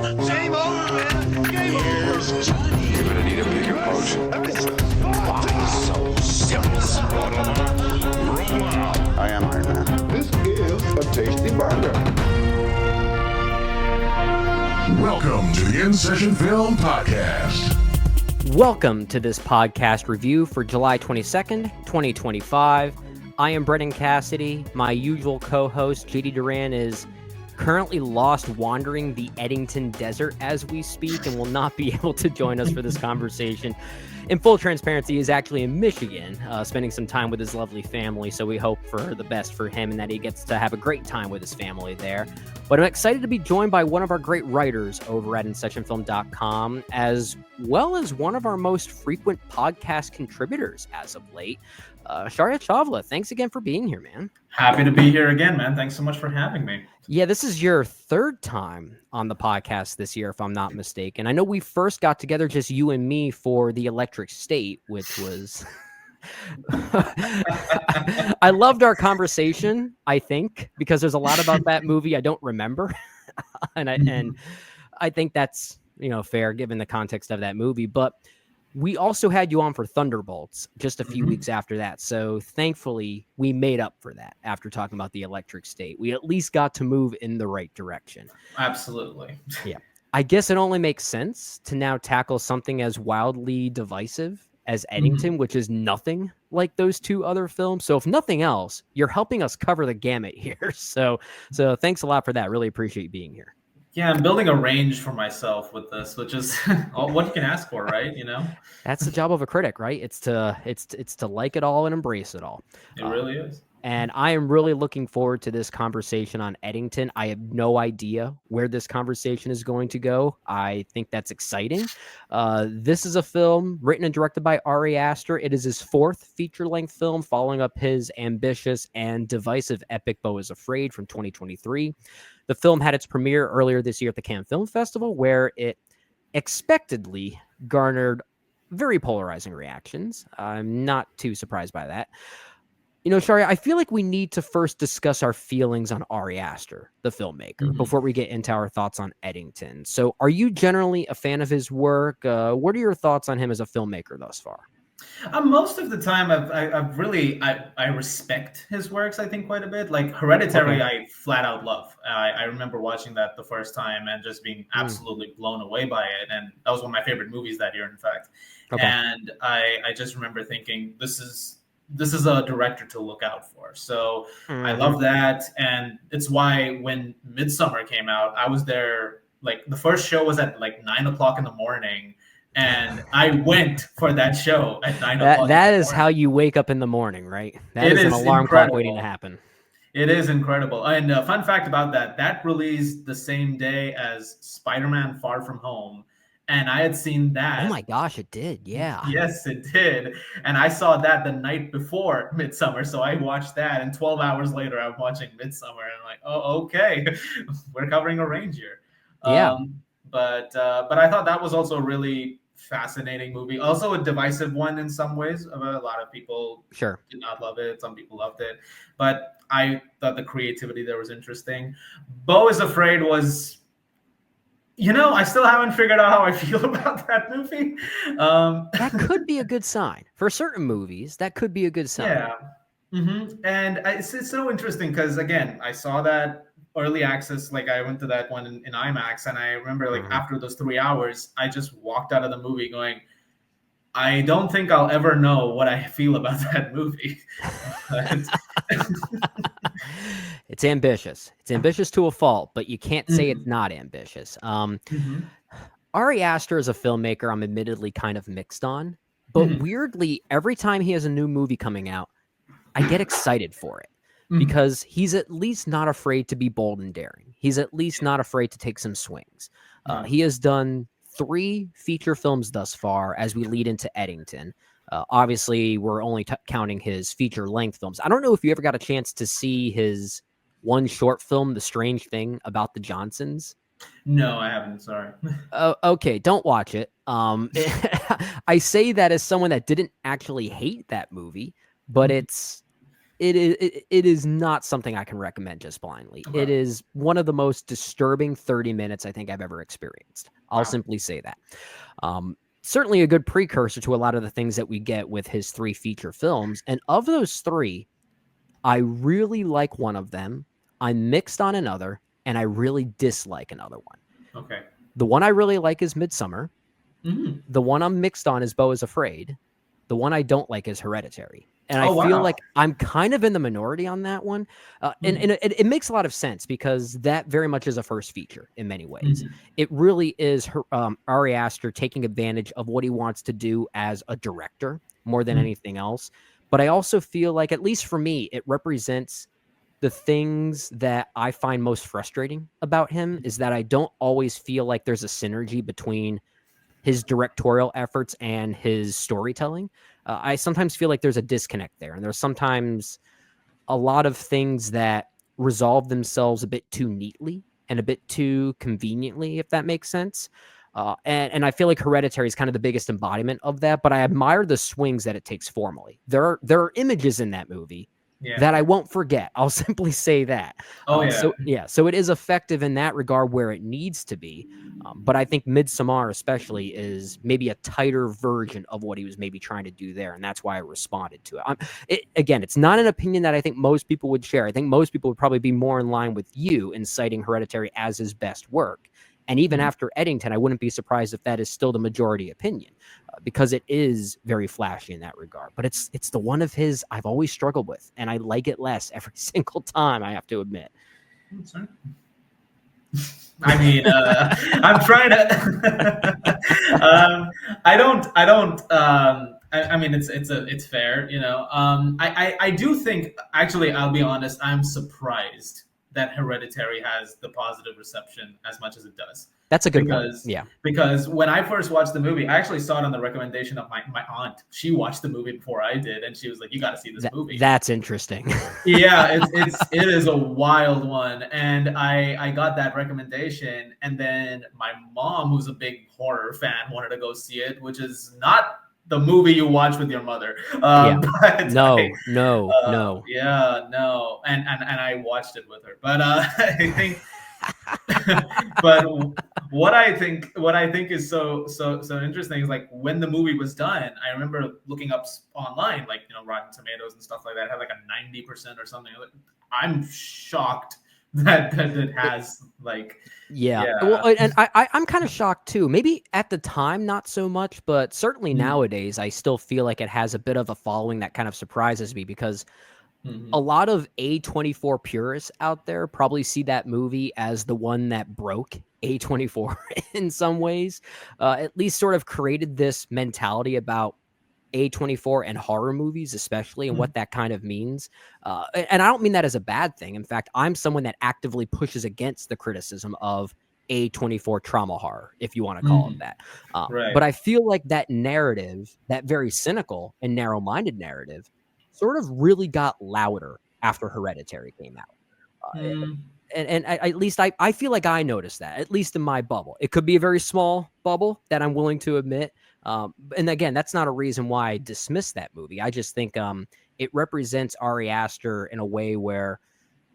Same old man. Here's Johnny. You're gonna need a bigger boat. So simple. Roll out. I am Iron Man. This is a tasty burger. Welcome to the In Session Film Podcast. Welcome to this podcast review for July 22nd, 2025. I am Brendan Cassidy. My usual co-host, JD Duran, is currently lost wandering the Eddington desert as we speak and will not be able to join us for this conversation. In full transparency, he is actually in Michigan, spending some time with his lovely family, so we hope for the best for him and that he gets to have a great time with his family there. But I'm excited to be joined by one of our great writers over at InSessionFilm.com, as well as one of our most frequent podcast contributors as of late, Shaurya Chawla. Thanks again for being here, man. Happy to be here again, man. Thanks so much for having me. Yeah, this is your third time on the podcast this year, if I'm not mistaken. I know we first got together, just you and me, for The Electric State, which was... I loved our conversation, I think, because there's a lot about that movie I don't remember. and I think that's, fair given the context of that movie. But we also had you on for Thunderbolts just a few weeks after that. So thankfully, we made up for that after talking about The Electric State. We at least got to move in the right direction. Absolutely. Yeah. I guess it only makes sense to now tackle something as wildly divisive as Eddington, which is nothing like those two other films. So if nothing else, you're helping us cover the gamut here. So thanks a lot for that. Really appreciate you being here. Yeah, I'm building a range for myself with this, which is what you can ask for, right? That's the job of a critic, right? It's to like it all and embrace it all. It really is. And I am really looking forward to this conversation on Eddington. I have no idea where this conversation is going to go. I think that's exciting. This is a film written and directed by Ari Aster. It is his fourth feature-length film, following up his ambitious and divisive epic Beau is Afraid from 2023. The film had its premiere earlier this year at the Cannes Film Festival, where it expectedly garnered very polarizing reactions. I'm not too surprised by that. Shaurya, I feel like we need to first discuss our feelings on Ari Aster, the filmmaker, before we get into our thoughts on Eddington. So are you generally a fan of his work? What are your thoughts on him as a filmmaker thus far? Most of the time, I respect his works, I think, quite a bit. Like Hereditary, I flat out love. I remember watching that the first time and just being absolutely blown away by it. And that was one of my favorite movies that year, in fact. Okay. And I just remember thinking, this is a director to look out for. So I love that. And it's why when Midsommar came out, I was there, like the first show was at like 9:00 in the morning. And I went for that show at 9:00. That is how you wake up in the morning, right? That is an alarm clock waiting to happen. It is incredible. And fun fact about that released the same day as Spider-Man Far From Home. And I had seen that. Oh my gosh, it did. Yeah. Yes, it did. And I saw that the night before Midsommar. So I watched that. And 12 hours later, I'm watching Midsommar. And I'm like, oh, okay. We're covering a range here. Yeah. But I thought that was also a really fascinating movie. Also a divisive one in some ways. A lot of people did not love it. Some people loved it. But I thought the creativity there was interesting. Beau is Afraid was... I still haven't figured out how I feel about that movie. That could be a good sign. For certain movies, that could be a good sign. Yeah. And it's so interesting because, again, I saw that early access. Like, I went to that one in IMAX, and I remember, after those 3 hours, I just walked out of the movie going, I don't think I'll ever know what I feel about that movie. It's ambitious. It's ambitious to a fault, but you can't say it's not ambitious. Ari Aster is a filmmaker I'm admittedly kind of mixed on, but weirdly, every time he has a new movie coming out, I get excited for it because he's at least not afraid to be bold and daring. He's at least not afraid to take some swings. He has done 3 feature films thus far as we lead into Eddington. Obviously, we're only counting his feature-length films. I don't know if you ever got a chance to see his one short film, The Strange Thing About the Johnsons. No, I haven't. Sorry. Okay, don't watch it. I say that as someone that didn't actually hate that movie, but it's it is not something I can recommend just blindly. Okay. It is one of the most disturbing 30 minutes I think I've ever experienced. I'll Wow. simply say that. Certainly a good precursor to a lot of the things that we get with his 3 feature films. And of those 3, I really like one of them. I'm mixed on another, and I really dislike another one. Okay. The one I really like is Midsummer. Mhm. The one I'm mixed on is Beau is Afraid. The one I don't like is Hereditary. And I Oh, feel wow. like I'm kind of in the minority on that one. And it makes a lot of sense because that very much is a first feature in many ways. Mhm. It really is Ari Aster taking advantage of what he wants to do as a director more than Mhm. anything else. But I also feel like, at least for me, it represents the things that I find most frustrating about him is that I don't always feel like there's a synergy between his directorial efforts and his storytelling. I sometimes feel like there's a disconnect there, and there's sometimes a lot of things that resolve themselves a bit too neatly and a bit too conveniently, if that makes sense. And I feel like Hereditary is kind of the biggest embodiment of that, but I admire the swings that it takes formally. There are images in that movie Yeah. that I won't forget. I'll simply say that. Oh, yeah. So it is effective in that regard where it needs to be. But I think Midsommar especially is maybe a tighter version of what he was maybe trying to do there, and that's why I responded to it. Again, it's not an opinion that I think most people would share. I think most people would probably be more in line with you in citing Hereditary as his best work. And even Mhm. after Eddington, I wouldn't be surprised if that is still the majority opinion, because it is very flashy in that regard. But it's the one of his I've always struggled with, and I like it less every single time, I have to admit. Sorry. I mean, I'm trying to. I mean, it's fair, you know. I do think, actually, I'll be honest, I'm surprised that Hereditary has the positive reception as much as it does. That's a good point. Because Yeah. because when I first watched the movie, I actually saw it on the recommendation of my aunt. She watched the movie before I did, and she was like, "You got to see this movie." That's interesting. Yeah, it is a wild one, and I got that recommendation, and then my mom, who's a big horror fan, wanted to go see it, which is not the movie you watch with your mother. Yeah. But No. yeah, no, and I watched it with her, but I think. But what I think is so interesting is, like, when the movie was done, I remember looking up online, like, you know, Rotten Tomatoes and stuff like that, had like a 90% or something. I'm shocked that it has, like, Yeah. Well, and I'm kind of shocked too. Maybe at the time not so much, but certainly nowadays I still feel like it has a bit of a following that kind of surprises me, because a lot of A24 purists out there probably see that movie as the one that broke A24 in some ways, at least sort of created this mentality about A24 and horror movies, especially, and what that kind of means. And I don't mean that as a bad thing. In fact, I'm someone that actively pushes against the criticism of A24 trauma horror, if you want to call it that. Right. But I feel like that narrative, that very cynical and narrow-minded narrative, sort of really got louder after Hereditary came out. And at least I feel like I noticed that, at least in my bubble. It could be a very small bubble that I'm willing to admit. And again, that's not a reason why I dismiss that movie. I just think it represents Ari Aster in a way where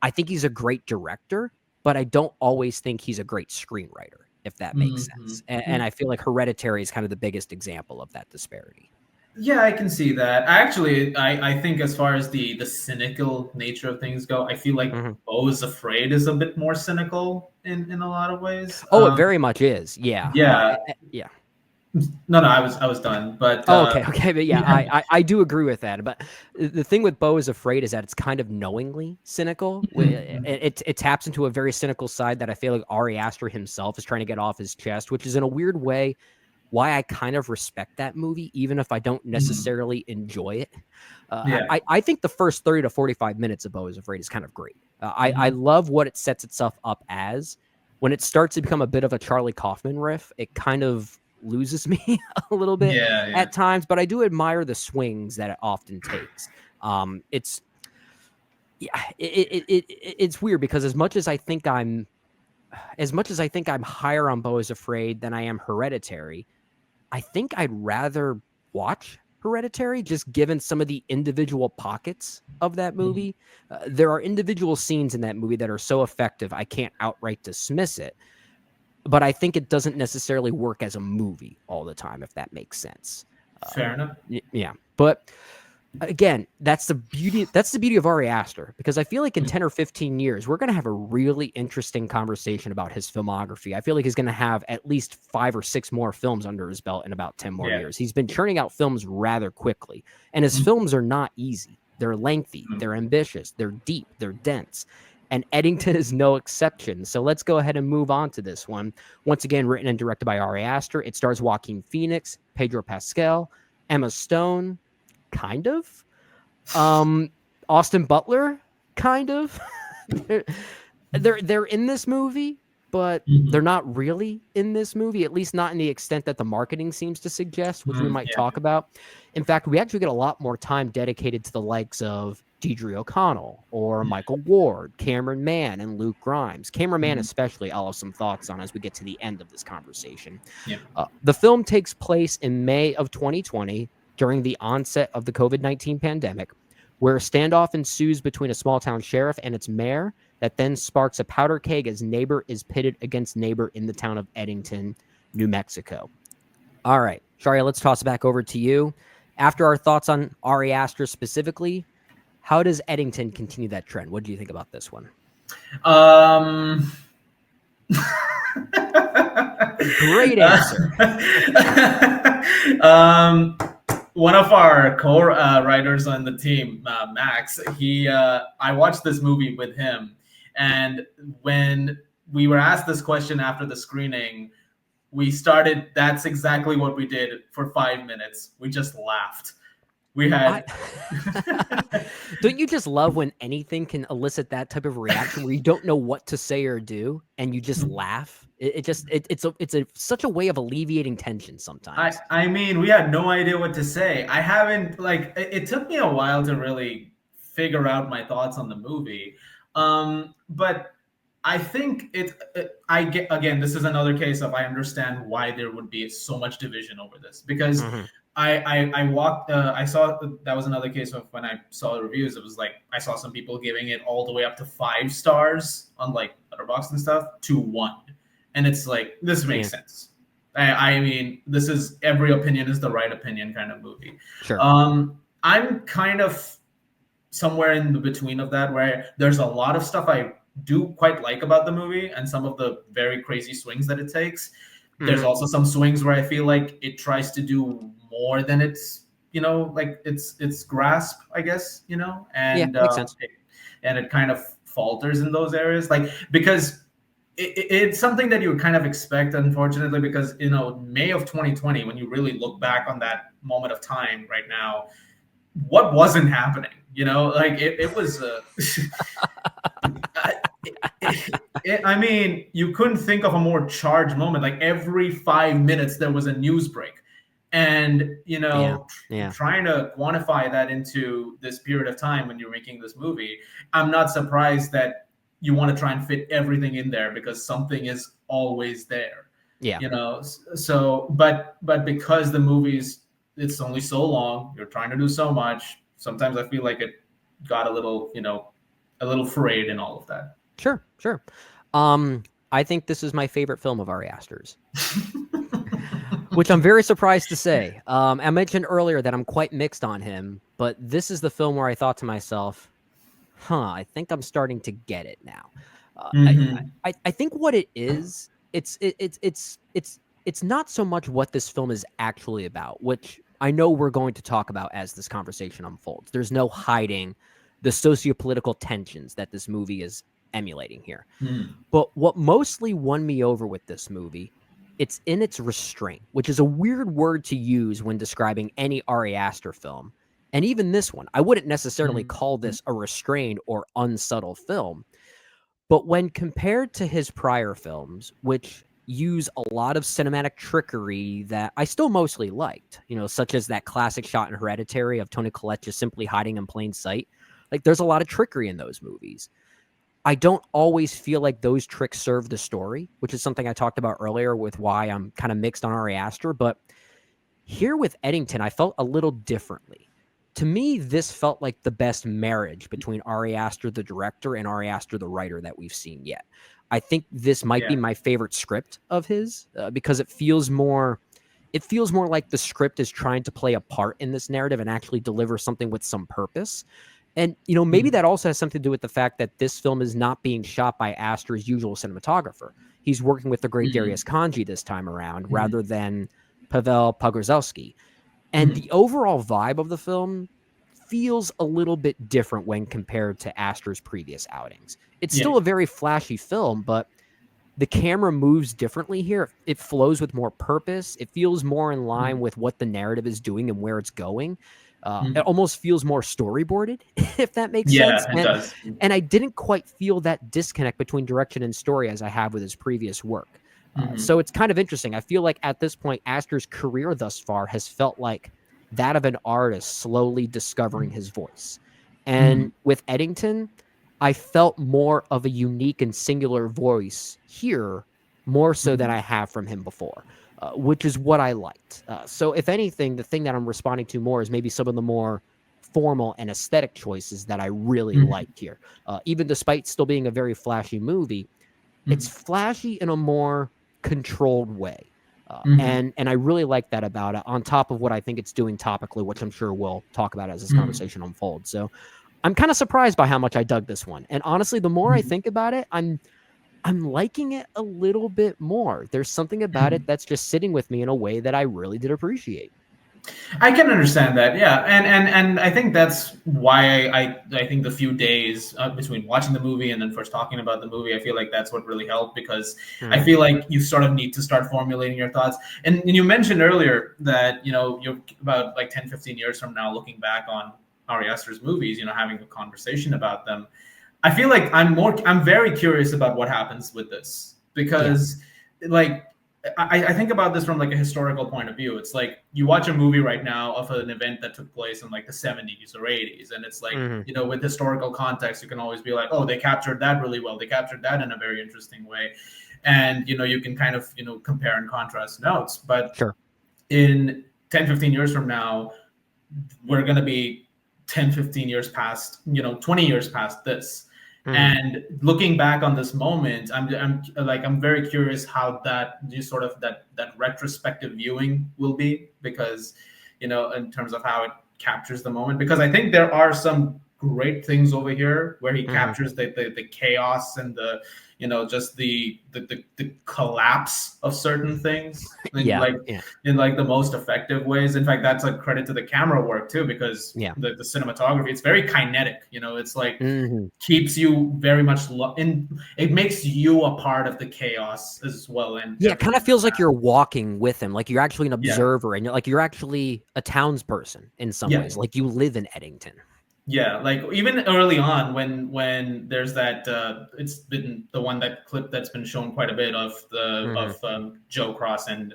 I think he's a great director, but I don't always think he's a great screenwriter, if that makes sense. And I feel like Hereditary is kind of the biggest example of that disparity. Yeah, I can see that. Actually, I think, as far as the cynical nature of things go, I feel like Beau is Afraid is a bit more cynical in a lot of ways. Oh, it very much is. Yeah. Yeah. Yeah. No, I was done. But okay, but yeah, I do agree with that. But the thing with Beau is Afraid is that it's kind of knowingly cynical. It taps into a very cynical side that I feel like Ari Aster himself is trying to get off his chest, which is, in a weird way, why I kind of respect that movie, even if I don't necessarily enjoy it. I think the first 30 to 45 minutes of Beau is Afraid is kind of great. I love what it sets itself up as. When it starts to become a bit of a Charlie Kaufman riff, it kind of loses me a little bit at times, but I do admire the swings that it often takes. It's weird, because as much as I think I'm higher on Beau is Afraid than I am Hereditary, I think I'd rather watch Hereditary, just given some of the individual pockets of that movie. There are individual scenes in that movie that are so effective, I can't outright dismiss it. But I think it doesn't necessarily work as a movie all the time, if that makes sense. Fair enough. Yeah. But again, that's the beauty of Ari Aster, because I feel like in 10 or 15 years, we're going to have a really interesting conversation about his filmography. I feel like he's going to have at least 5 or 6 more films under his belt in about 10 more years. He's been churning out films rather quickly, and his films are not easy. They're lengthy, they're ambitious, they're deep, they're dense. And Eddington is no exception. So let's go ahead and move on to this one. Once again, written and directed by Ari Aster. It stars Joaquin Phoenix, Pedro Pascal, Emma Stone, kind of. Austin Butler, kind of. they're in this movie, but they're not really in this movie, at least not in the extent that the marketing seems to suggest, which we might talk about. In fact, we actually get a lot more time dedicated to the likes of Deidre O'Connell or Michael Ward, Cameron Mann, and Luke Grimes. Cameron Mann especially, I'll have some thoughts on as we get to the end of this conversation. The film takes place in May of 2020 during the onset of the COVID-19 pandemic, where a standoff ensues between a small-town sheriff and its mayor that then sparks a powder keg as neighbor is pitted against neighbor in the town of Eddington, New Mexico. All right, Shaurya, let's toss it back over to you. After our thoughts on Ari Aster specifically, how does Eddington continue that trend? What do you think about this one? Great answer. One of our co-writers on the team, Max, I watched this movie with him, and when we were asked this question after the screening, that's exactly what we did for 5 minutes. We just laughed. We had. Don't you just love when anything can elicit that type of reaction where you don't know what to say or do and you just laugh? It's such a way of alleviating tension sometimes. I mean, we had no idea what to say. I haven't it took me a while to really figure out my thoughts on the movie. But I think again, this is another case of I understand why there would be so much division over this, because I saw that was another case of when I saw the reviews. It was like I saw some people giving it all the way up to 5 stars on like Letterboxd and stuff to 1, and it's like this makes sense. I mean, this is every opinion is the right opinion kind of movie. Sure. I'm kind of somewhere in the between of that, where there's a lot of stuff I do quite like about the movie and some of the very crazy swings that it takes. There's also some swings where I feel like it tries to do more than its grasp, I guess, and makes sense. And it kind of falters in those areas, because it's something that you would kind of expect, unfortunately, because May of 2020, when you really look back on that moment of time right now, what wasn't happening? It was. I mean, you couldn't think of a more charged moment. Like every 5 minutes, there was a news break, and trying to quantify that into this period of time when you're making this movie, I'm not surprised that you want to try and fit everything in there because something is always there. So, but because the movie's it's only so long, you're trying to do so much. Sometimes I feel like it got a little frayed in all of that. Sure. I think this is my favorite film of Ari Aster's, which I'm very surprised to say. I mentioned earlier that I'm quite mixed on him, but this is the film where I thought to myself, I think I'm starting to get it now. I think what it is, it's not so much what this film is actually about, which I know we're going to talk about as this conversation unfolds. There's no hiding the sociopolitical tensions that this movie is emulating here. But what mostly won me over with this movie, it's in its restraint, which is a weird word to use when describing any Ari Aster film. And even this one, I wouldn't necessarily call this a restrained or unsubtle film. But when compared to his prior films, which use a lot of cinematic trickery that I still mostly liked, such as that classic shot in Hereditary of Toni Collette just simply hiding in plain sight. Like, there's a lot of trickery in those movies. I don't always feel like those tricks serve the story, which is something I talked about earlier with why I'm kind of mixed on Ari Aster, but Here with Eddington, I felt a little differently. To me, this felt like the best marriage between Ari Aster, the director, and Ari Aster, the writer, that we've seen yet. I think this might be my favorite script of his because it feels more like the script is trying to play a part in this narrative and actually deliver something with some purpose. And, maybe that also has something to do with the fact that this film is not being shot by Aster's usual cinematographer. He's working with the great Darius Kanji this time around rather than Pavel Pogorzelski. And the overall vibe of the film feels a little bit different when compared to Aster's previous outings. It's still a very flashy film, but the camera moves differently here. It flows with more purpose. It feels more in line with what the narrative is doing and where it's going. It almost feels more storyboarded, if that makes sense. Yeah, it does. And I didn't quite feel that disconnect between direction and story as I have with his previous work. So it's kind of interesting. I feel like at this point, Aster's career thus far has felt like that of an artist slowly discovering his voice. And with Eddington, I felt more of a unique and singular voice here, more so than I have from him before, which is what I liked. So if anything, the thing that I'm responding to more is maybe some of the more formal and aesthetic choices that I really liked here. Even despite still being a very flashy movie, it's flashy in a more controlled way. And I really like that about it, on top of what I think it's doing topically, which I'm sure we'll talk about as this conversation unfolds. So I'm kind of surprised by how much I dug this one. And honestly, the more I think about it, I'm liking it a little bit more. There's something about it that's just sitting with me in a way that I really did appreciate. I can understand that, yeah, and I think that's why I think the few days between watching the movie and then first talking about the movie, I feel like that's what really helped, because I feel like you sort of need to start formulating your thoughts. And you mentioned earlier that you're about like 10, 15 years from now looking back on Ari Aster's movies, having a conversation about them. I feel like I'm very curious about what happens with this, because I think about this from like a historical point of view. It's like you watch a movie right now of an event that took place in like the 70s or 80s. And it's like, with historical context, you can always be like, oh, they captured that really well. They captured that in a very interesting way. And, you can kind of, compare and contrast notes. But in 10, 15 years from now, we're going to be 10, 15 years past, 20 years past this. And looking back on this moment, I'm very curious how that retrospective viewing will be, because in terms of how it captures the moment, because I think there are some great things over here where he captures the chaos and the just the collapse of certain things in the most effective ways. In fact, that's a credit to the camera work too, because the cinematography, it's very kinetic. It's like keeps you very much it makes you a part of the chaos as well. And it kind of feels like you're walking with him, like you're actually an observer, and you're actually a townsperson in some ways, like you live in Eddington. Yeah, like even early on when there's that it's been the clip that's been shown quite a bit of Joe Cross and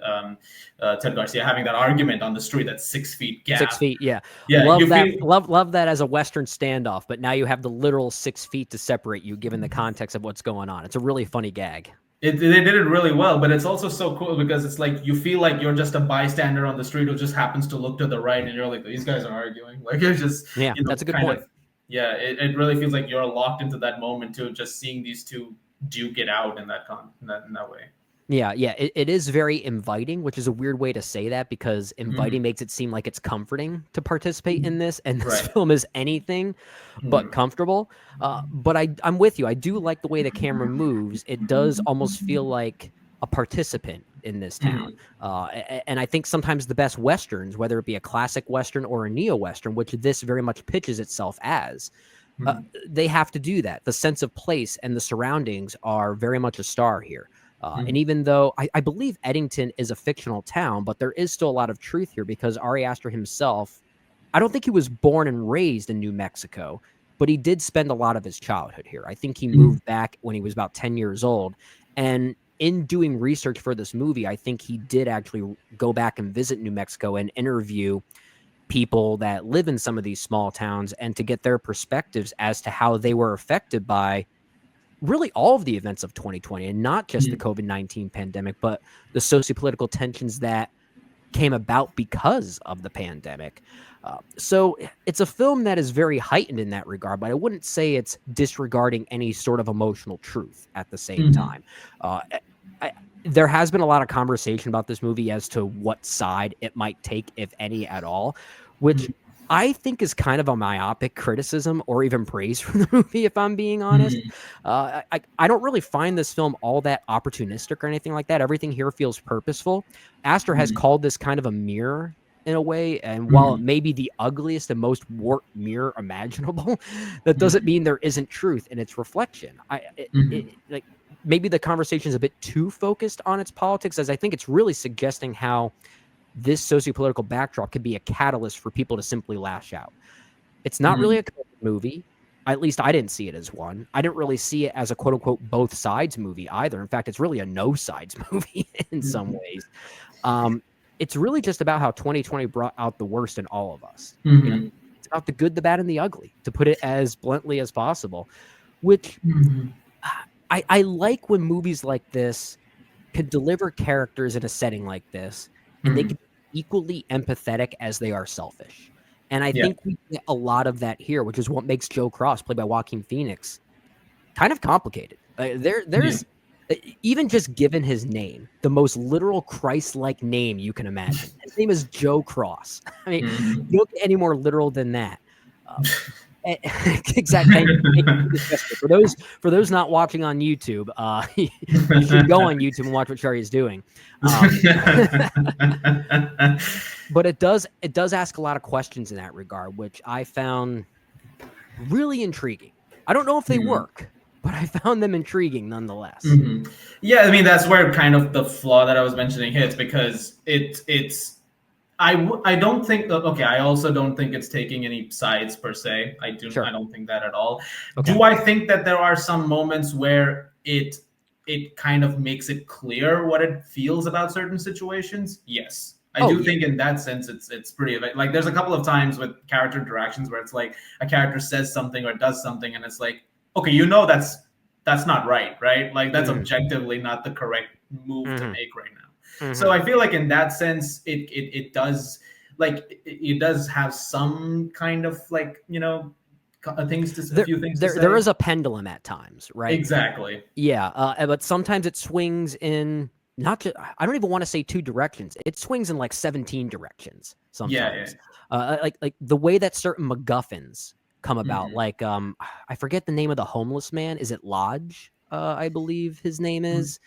Ted Garcia having that argument on the street, that 6 feet gap. 6 feet, yeah. Love that. Love that as a Western standoff, but now you have the literal 6 feet to separate you, given the context of what's going on. It's a really funny gag. They did it really well, but it's also so cool because it's like you feel like you're just a bystander on the street who just happens to look to the right, and you're like, these guys are arguing. Like, it's just that's a good point. It really feels like you're locked into that moment too, just seeing these two duke it out in that way. Yeah, it is very inviting, which is a weird way to say that, because inviting makes it seem like it's comforting to participate in this, and this film is anything but comfortable. But I'm with you. I do like the way the camera moves. It does almost feel like a participant in this town. And I think sometimes the best Westerns, whether it be a classic Western or a neo-Western, which this very much pitches itself as, they have to do that. The sense of place and the surroundings are very much a star here. And even though I believe Eddington is a fictional town, but there is still a lot of truth here, because Ari Aster himself, I don't think he was born and raised in New Mexico, but he did spend a lot of his childhood here. I think he moved back when he was about 10 years old. And in doing research for this movie, I think he did actually go back and visit New Mexico and interview people that live in some of these small towns, and to get their perspectives as to how they were affected by really all of the events of 2020, and not just the COVID-19 pandemic, but the sociopolitical tensions that came about because of the pandemic. So it's a film that is very heightened in that regard, but I wouldn't say it's disregarding any sort of emotional truth at the same time. There has been a lot of conversation about this movie as to what side it might take, if any at all, which I think is kind of a myopic criticism or even praise for the movie, if I'm being honest. I don't really find this film all that opportunistic or anything like that. Everything here feels purposeful. Aster has called this kind of a mirror in a way, and while it may be the ugliest and most warped mirror imaginable, that doesn't mean there isn't truth in its reflection. Like maybe the conversation is a bit too focused on its politics, as I think it's really suggesting how this sociopolitical backdrop could be a catalyst for people to simply lash out. It's not really a movie. At least I didn't see it as one. I didn't really see it as a quote unquote both sides movie either. In fact, it's really a no sides movie in some ways. It's really just about how 2020 brought out the worst in all of us. You know, it's about the good, the bad, and the ugly, to put it as bluntly as possible, which I like when movies like this could deliver characters in a setting like this, and they can be equally empathetic as they are selfish. And I think we get a lot of that here, which is what makes Joe Cross, played by Joaquin Phoenix, kind of complicated. There's even just given his name, the most literal Christ-like name you can imagine. His name is Joe Cross. I mean, you don't get any more literal than that. Exactly. For those not watching on YouTube, you should go on YouTube and watch what Shaurya is doing. But it does ask a lot of questions in that regard, which I found really intriguing. I don't know if they work, but I found them intriguing nonetheless. Yeah, I mean that's where kind of the flaw that I was mentioning hits, because I don't think that, okay, I also don't think it's taking any sides per se. I don't think that at all. Okay. Do I think that there are some moments where it kind of makes it clear what it feels about certain situations? Yes. I do think in that sense it's pretty, like there's a couple of times with character interactions where it's like a character says something or does something and it's like, okay, that's not right? Like that's objectively not the correct move to make right now. So I feel like in that sense, it does, like it does have some kind of like, you know, a few things to say. There is a pendulum at times, right? Exactly. Yeah, but sometimes it swings in not just, I don't even want to say two directions. It swings in like 17 directions sometimes. Like the way that certain MacGuffins come about, like I forget the name of the homeless man. Is it Lodge? I believe his name is.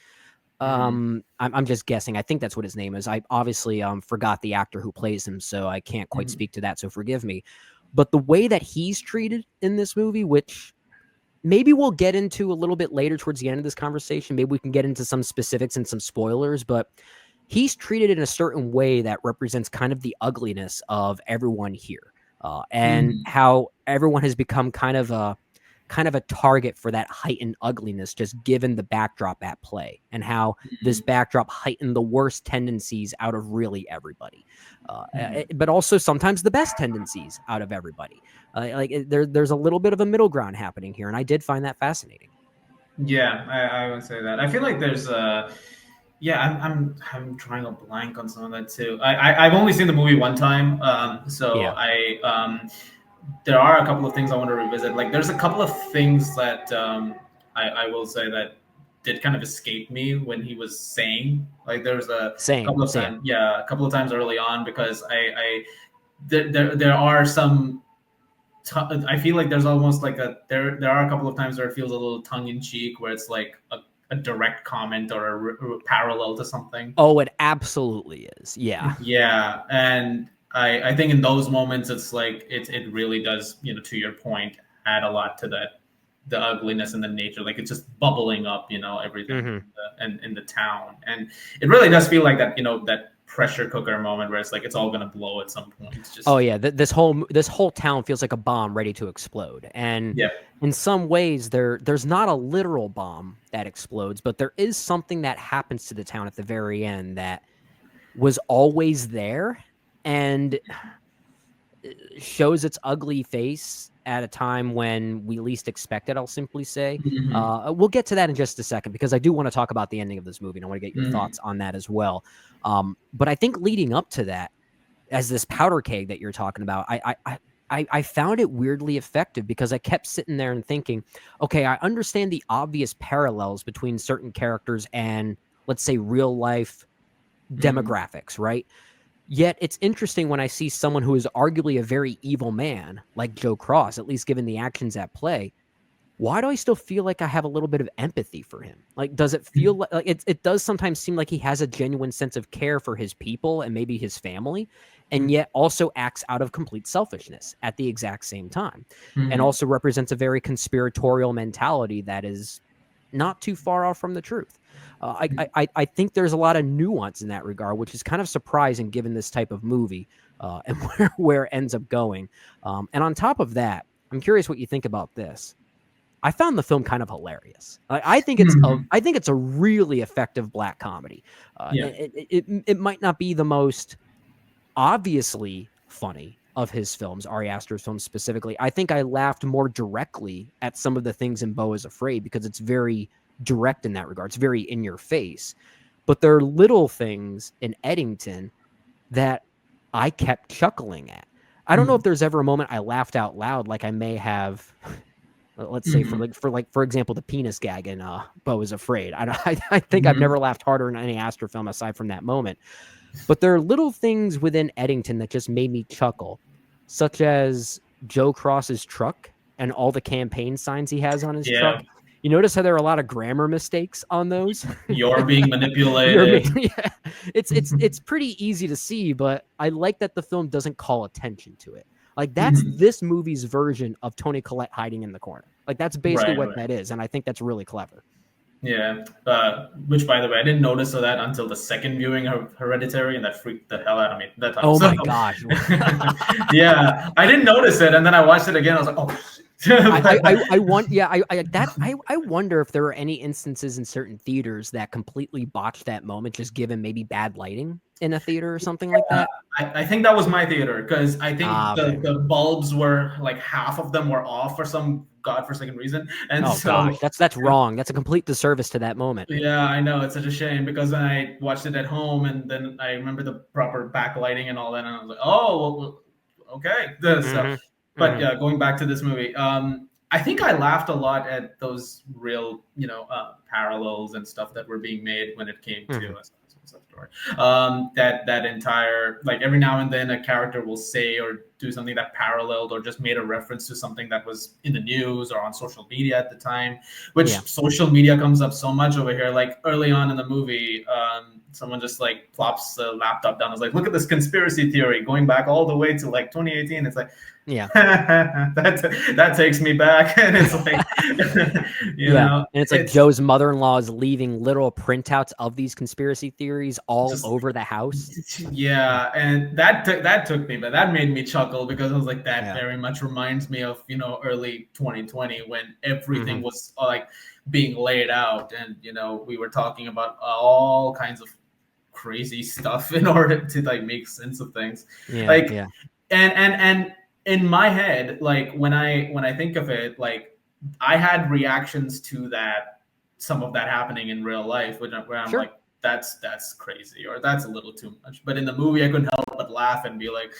I'm just guessing. I think that's what his name is. I obviously forgot the actor who plays him, so I can't quite speak to that, so forgive me. But the way that he's treated in this movie, which maybe we'll get into a little bit later towards the end of this conversation, maybe we can get into some specifics and some spoilers, but he's treated in a certain way that represents kind of the ugliness of everyone here, and how everyone has become kind of a target for that heightened ugliness, just given the backdrop at play, and how this backdrop heightened the worst tendencies out of really everybody, but also sometimes the best tendencies out of everybody. There's a little bit of a middle ground happening here, and I did find that fascinating. Yeah, I would say that. I feel like there's I'm drawing a blank on some of that too. I've only seen the movie one time, there are a couple of things I want to revisit. Like there's a couple of things that I will say that did kind of escape me when he was saying. Like there was a couple of times early on, because there are some. I feel like there's almost like there are a couple of times where it feels a little tongue in cheek, where it's like a direct comment or a parallel to something. Oh, it absolutely is. Yeah. Yeah, and I think in those moments it's like it really does, you know, to your point, add a lot to the ugliness and the nature. Like it's just bubbling up, you know, everything in the town, and it really does feel like that, you know, that pressure cooker moment where it's like it's all gonna blow at some point. It's just this whole town feels like a bomb ready to explode, and in some ways there's not a literal bomb that explodes, but there is something that happens to the town at the very end that was always there and shows its ugly face at a time when we least expect it, I'll simply say. Mhm. We'll get to that in just a second because I do want to talk about the ending of this movie, and I want to get your Mhm. thoughts on that as well. But I think leading up to that, as this powder keg that you're talking about, I found it weirdly effective because I kept sitting there and thinking, okay, I understand the obvious parallels between certain characters and, let's say, real life Mhm. demographics, right? Yet it's interesting when I see someone who is arguably a very evil man, like Joe Cross, at least given the actions at play. Why do I still feel like I have a little bit of empathy for him? Like, does it feel like it does sometimes seem like he has a genuine sense of care for his people and maybe his family, and yet also acts out of complete selfishness at the exact same time, and Mhm. also represents a very conspiratorial mentality that is not too far off from the truth. I think there's a lot of nuance in that regard, which is kind of surprising given this type of movie and where it ends up going. And on top of that, I'm curious what you think about this. I found the film kind of hilarious. Mhm. I think it's a really effective black comedy. Yeah. It might not be the most obviously funny of his films, Ari Aster's films specifically. I think I laughed more directly at some of the things in Beau is Afraid because it's very direct in that regard. It's very in your face. But there are little things in Eddington that I kept chuckling at. I don't know if Mhm. there's ever a moment I laughed out loud like I may have, let's say Mhm. for example the penis gag in Beau is Afraid. I think I've Mhm. never laughed harder in any Aster film aside from that moment. But there are little things within Eddington that just made me chuckle, such as Joe Cross's truck and all the campaign signs he has on his Yeah. truck. You notice how there are a lot of grammar mistakes on those? You're being You're manipulated. being, yeah. It's pretty easy to see, but I like that the film doesn't call attention to it. Like that's Mhm. this movie's version of Tony Collette hiding in the corner. Like that's basically Right. what Right. that is, and I think that's really clever. Yeah. Which, by the way, I didn't notice of that until the second viewing of Hereditary, and that freaked the hell out of me that time. Oh So, my gosh. yeah, I didn't notice it, and then I watched it again. I was like, oh. I want yeah I wonder if there are any instances in certain theaters that completely botch that moment just given maybe bad lighting in a theater or something like that. I think that was my theater because I think Okay. the bulbs were like half of them were off for some godforsaken reason, and Oh so gosh, that's wrong. That's a complete disservice to that moment. yeah, I know it's such a shame because when I watched it at home and then I remember the proper backlighting and all that, and I was like, oh, well, okay. So, Mhm. but Mhm. yeah, going back to this movie, I think I laughed a lot at those real, parallels and stuff that were being made when it came to Mhm. a story. That entire like every now and then a character will say or do something that paralleled or just made a reference to something that was in the news or on social media at the time, Yeah. which social media comes up so much over here. Like early on in the movie, someone just like plops the laptop down. I was like, look at this conspiracy theory going back all the way to like 2018. It's like, Yeah. that takes me back. And it's like, Yeah. And it's like it's Joe's mother-in-law is leaving literal printouts of these conspiracy theories all just over the house. yeah, and that took me, but that made me chuckle because I was like, that Yeah. very much reminds me of early 2020 when everything Mhm. was like being laid out, and we were talking about all kinds of crazy stuff in order to like make sense of things, Yeah. like Yeah. and in my head, like when I think of it, like I had reactions to that, some of that happening in real life, where I'm Sure. like, that's crazy or that's a little too much. But in the movie, I couldn't help but laugh and be like,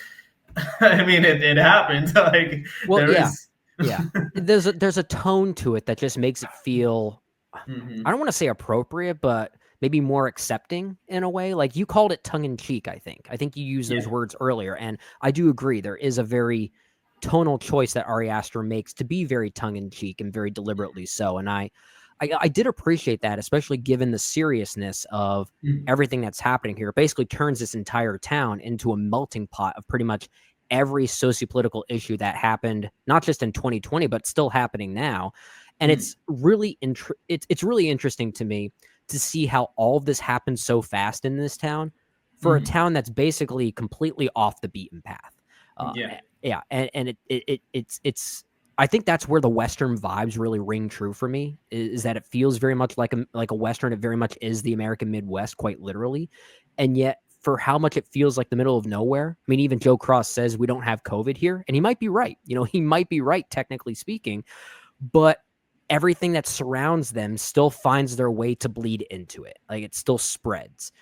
I mean, it happened. Like Well, there yeah. is. Yeah. There's a tone to it that just makes it feel I Hmm. don't want to say appropriate, but maybe more accepting in a way. Like you called it tongue in cheek, I think. I think you used those Yeah. words earlier. And I do agree. There is a very tonal choice that Ari Aster makes to be very tongue in cheek and very deliberately so. And I did appreciate that, especially given the seriousness of Mhm. everything that's happening here. It basically turns this entire town into a melting pot of pretty much every sociopolitical issue that happened, not just in 2020, but still happening now. And Mhm. it's really interesting to me to see how all of this happened so fast in this town for a Mhm. town that's basically completely off the beaten path. Yeah. Yeah, and it's I think that's where the Western vibes really ring true for me. Is that it feels very much like a Western. It very much is the American Midwest, quite literally, and yet for how much it feels like the middle of nowhere. I mean, even Joe Cross says we don't have COVID here, and he might be right. He might be right, technically speaking, but everything that surrounds them still finds their way to bleed into it. Like, it still spreads.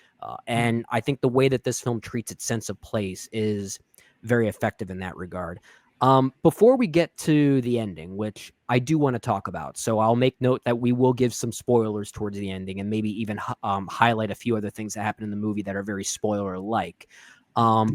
And I think the way that this film treats its sense of place is very effective in that regard. Before we get to the ending, which I do want to talk about, so I'll make note that we will give some spoilers towards the ending and maybe even highlight a few other things that happen in the movie that are very spoiler-like.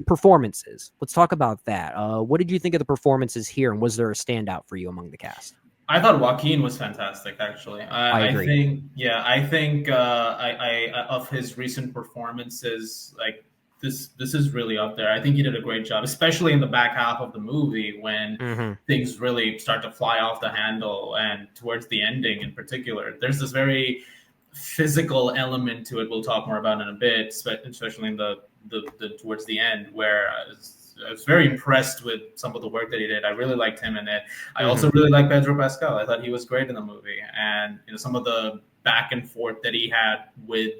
Performances. Let's talk about that. What did you think of the performances here, and was there a standout for you among the cast? I thought Joaquin was fantastic, actually. I agree. I think of his recent performances, like this is really up there. I think he did a great job, especially in the back half of the movie when things really start to fly off the handle, and towards the ending in particular. There's this very physical element to it. We'll talk more about in a bit, especially in the towards the end, where I was very impressed with some of the work that he did. I really liked him in it. I also really like Pedro Pascal. I thought he was great in the movie, and some of the back and forth that he had with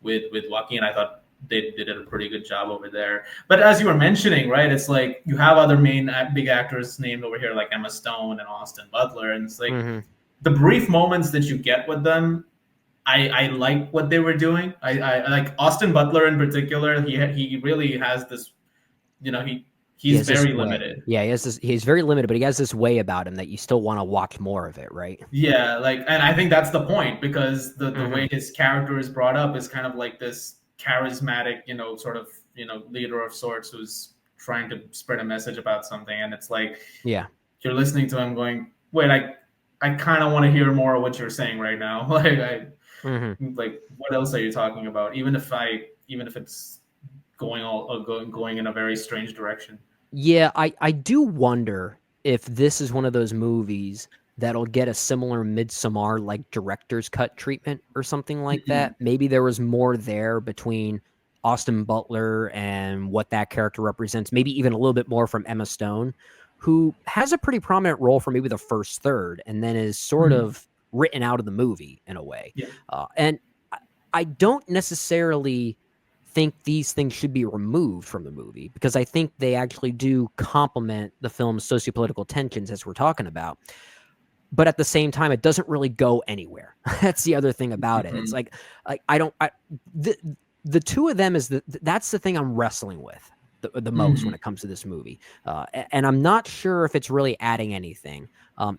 Joaquin, I thought they did a pretty good job over there. But as you were mentioning, right, it's like you have other big actors named over here like Emma Stone and Austin Butler, and it's like the brief moments that you get with them. I like what they were doing. I like Austin Butler in particular. He really has this. He's very limited. Yeah, he's very limited, but he has this way about him that you still want to watch more of it, right? Yeah, and I think that's the point, because the way his character is brought up is kind of like this charismatic, sort of, leader of sorts who's trying to spread a message about something. And it's like, you're listening to him going, wait, I kind of want to hear more of what you're saying right now. Like, what else are you talking about? Even if it's going in a very strange direction. Yeah, I do wonder if this is one of those movies that'll get a similar Midsommar like director's cut treatment or something like that. Maybe there was more there between Austin Butler and what that character represents. Maybe even a little bit more from Emma Stone, who has a pretty prominent role for maybe the first third, and then is sort of written out of the movie in a way. Yeah. And I don't necessarily think these things should be removed from the movie, because I think they actually do complement the film's sociopolitical tensions, as we're talking about. But at the same time, it doesn't really go anywhere. That's the other thing about it. It's like the two of them that's the thing I'm wrestling with the most when it comes to this movie. And I'm not sure if it's really adding anything.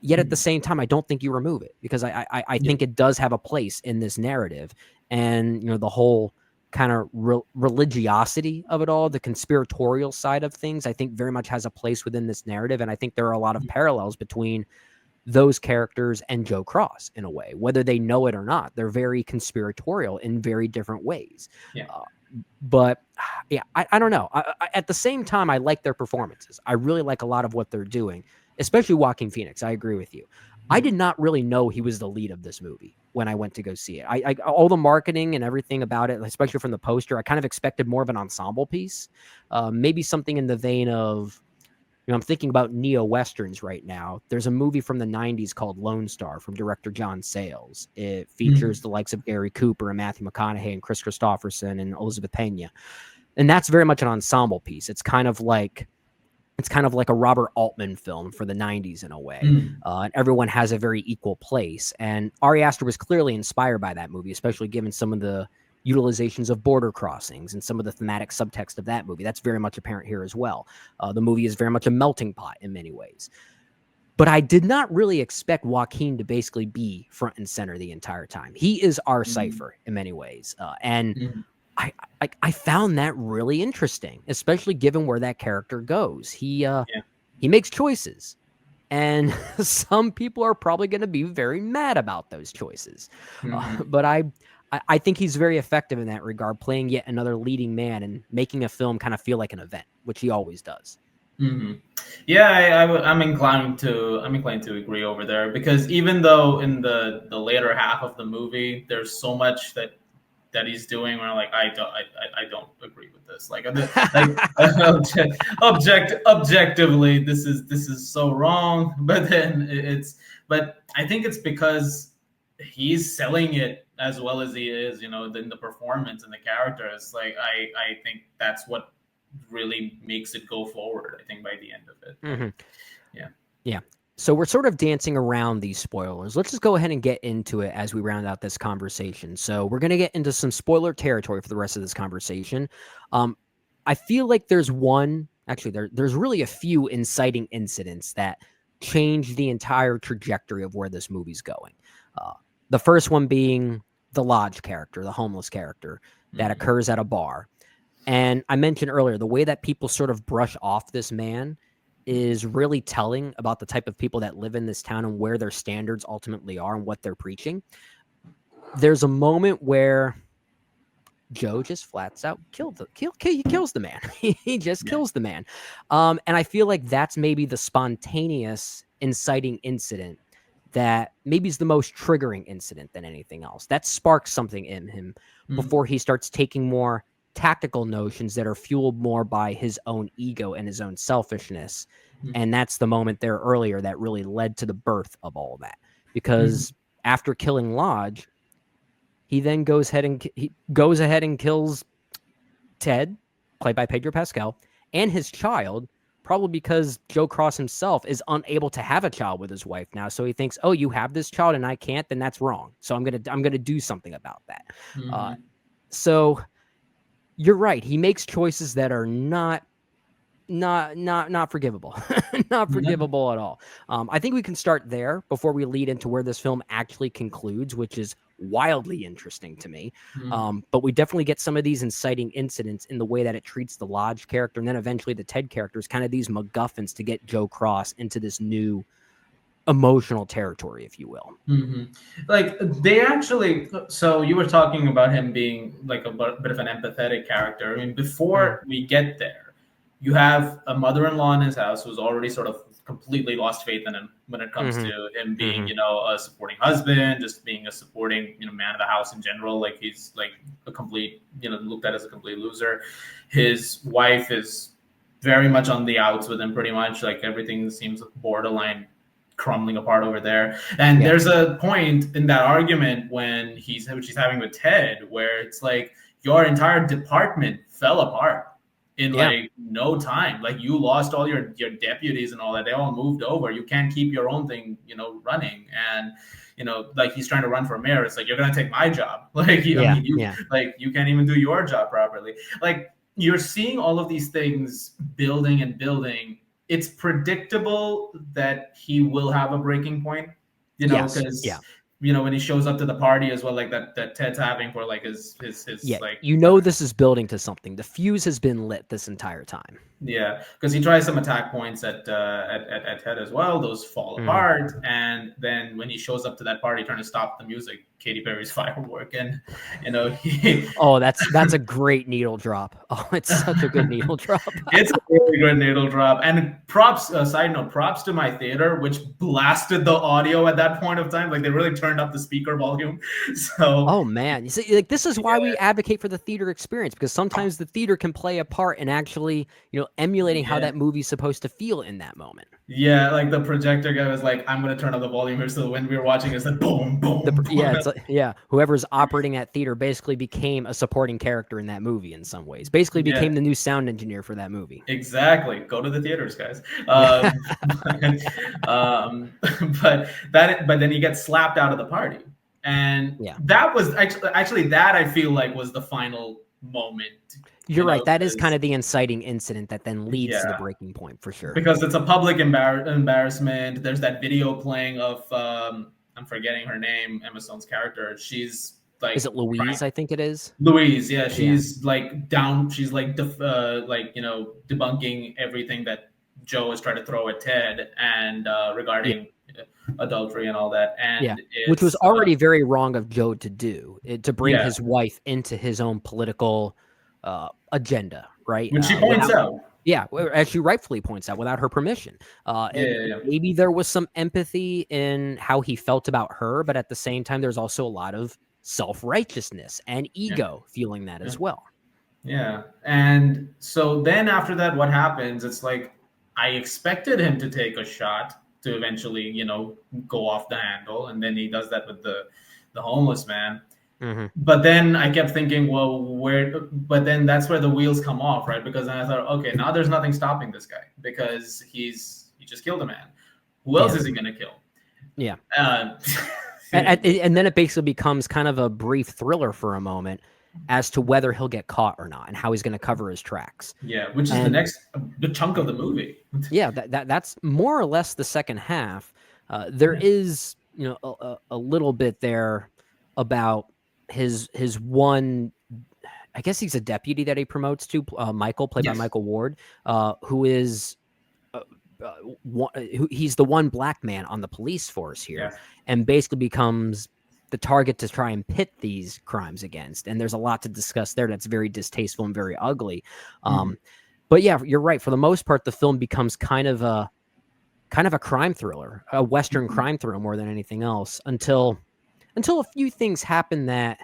Yet at the same time, I don't think you remove it, because I think it does have a place in this narrative. And, the whole kind of religiosity of it all, the conspiratorial side of things, I think very much has a place within this narrative. And I think there are a lot of parallels between those characters and Joe Cross in a way, whether they know it or not. They're very conspiratorial in very different ways. But yeah, I don't know. At the same time, I like their performances. I really like a lot of what they're doing, especially Joaquin Phoenix. I agree with you. I did not really know he was the lead of this movie when I went to go see it. I all the marketing and everything about it, especially from the poster, I kind of expected more of an ensemble piece, maybe something in the vein of, I'm thinking about neo-westerns right now. There's a movie from the 90s called Lone Star from director John Sayles. It features the likes of Gary Cooper and Matthew McConaughey and Chris Christopherson and Elizabeth Pena. And that's very much an ensemble piece. It's kind of like a Robert Altman film for the 90s in a way. And everyone has a very equal place. And Ari Aster was clearly inspired by that movie, especially given some of the utilizations of border crossings and some of the thematic subtext of that movie. That's very much apparent here as well. The movie is very much a melting pot in many ways. But I did not really expect Joaquin to basically be front and center the entire time. He is our Cypher in many ways. I found that really interesting, especially given where that character goes. He makes choices, and some people are probably going to be very mad about those choices. But I think he's very effective in that regard, playing yet another leading man and making a film kind of feel like an event, which he always does. Yeah, I'm inclined to agree over there, because even though in the later half of the movie there's so much that he's doing where I don't agree with this. Objectively, this is so wrong. But then but I think it's because he's selling it as well as he is, in the performance and the character. It's like I think that's what really makes it go forward, I think, by the end of it. Mm-hmm. Yeah. Yeah. So we're sort of dancing around these spoilers. Let's just go ahead and get into it as we round out this conversation. So we're going to get into some spoiler territory for the rest of this conversation. I feel like there's there's really a few inciting incidents that change the entire trajectory of where this movie's going. The first one being the lodge character, the homeless character that occurs at a bar. And I mentioned earlier, the way that people sort of brush off this man is really telling about the type of people that live in this town and where their standards ultimately are and what they're preaching. There's a moment where Joe just flats out he kills the man. He just kills the man. And I feel like that's maybe the spontaneous inciting incident that maybe is the most triggering incident than anything else. That sparks something in him before he starts taking more tactical notions that are fueled more by his own ego and his own selfishness. And that's the moment there earlier that really led to the birth of all that. Because after killing Lodge, he then goes ahead and kills Ted, played by Pedro Pascal, and his child, probably because Joe Cross himself is unable to have a child with his wife now. So he thinks, oh, you have this child and I can't, then that's wrong. So I'm gonna do something about that. So you're right. He makes choices that are not forgivable, not forgivable at all. I think we can start there before we lead into where this film actually concludes, which is wildly interesting to me. But we definitely get some of these inciting incidents in the way that it treats the Lodge character, and then eventually the Ted characters, kind of these MacGuffins to get Joe Cross into this new emotional territory, if you will. Like they actually, so you were talking about him being like a bit of an empathetic character. I mean, before we get there, you have a mother-in-law in his house who's already sort of completely lost faith in him when it comes to him being, a supporting husband, just being a supporting, man of the house in general. Like he's like a complete, looked at as a complete loser. His wife is very much on the outs with him, pretty much. Like everything seems borderline crumbling apart over there. And there's a point in that argument when she's having with Ted where it's like your entire department fell apart in like no time. Like you lost all your deputies and all that. They all moved over. You can't keep your own thing, running. And like he's trying to run for mayor. It's like, you're gonna take my job. Like you can't even do your job properly. Like you're seeing all of these things building and building. It's predictable that he will have a breaking point, because when he shows up to the party as well, like that Ted's having for like his like, this is building to something. The fuse has been lit this entire time. Yeah, because he tries some attack points at Ted as well. Those fall apart, and then when he shows up to that party trying to stop the music, Katy Perry's firework, and that's a great needle drop. Oh, it's such a good needle drop. It's a really good needle drop. And props, side note, props to my theater, which blasted the audio at that point of time. Like they really turned up the speaker volume. So oh man, you see, like this is why we advocate for the theater experience, because sometimes the theater can play a part in actually emulating how that movie's supposed to feel in that moment. Yeah, like the projector guy was like, I'm going to turn up the volume here. So when we were watching, it's like boom, boom. It's like, whoever's operating that theater basically became a supporting character in that movie in some ways. Basically became the new sound engineer for that movie. Exactly. Go to the theaters, guys. But then he gets slapped out of the party. And that was actually that I feel like was the final moment. You're right. That is kind of the inciting incident that then leads to the breaking point for sure. Because it's a public embarrassment. There's that video playing of I'm forgetting her name, Emma Stone's character. She's like, is it Louise? crying. I think it is. Louise, yeah. She's like down. She's like debunking everything that Joe is trying to throw at Ted and regarding adultery and all that. And which was already very wrong of Joe to do, to bring his wife into his own political agenda, right? Which she points out. Yeah, as she rightfully points out, without her permission. Maybe there was some empathy in how he felt about her, but at the same time, there's also a lot of self-righteousness and ego feeling that as well. Yeah. And so then after that, what happens? It's like, I expected him to take a shot to eventually, go off the handle. And then he does that with the homeless man. Mm-hmm. But then I kept thinking, well, but then that's where the wheels come off, right? Because then I thought, okay, now there's nothing stopping this guy because he just killed a man. Who else is he going to kill? Yeah. Uh, And then it basically becomes kind of a brief thriller for a moment as to whether he'll get caught or not and how he's going to cover his tracks. yeah, which is the next good chunk of the movie. Yeah, that's more or less the second half. There is, a little bit there about his one. I guess he's a deputy that he promotes to, Michael, played by Michael Ward, who is. He's the one black man on the police force here, and basically becomes the target to try and pit these crimes against. And there's a lot to discuss there that's very distasteful and very ugly. But yeah, you're right. For the most part, the film becomes kind of a crime thriller, a Western crime thriller more than anything else, until a few things happen that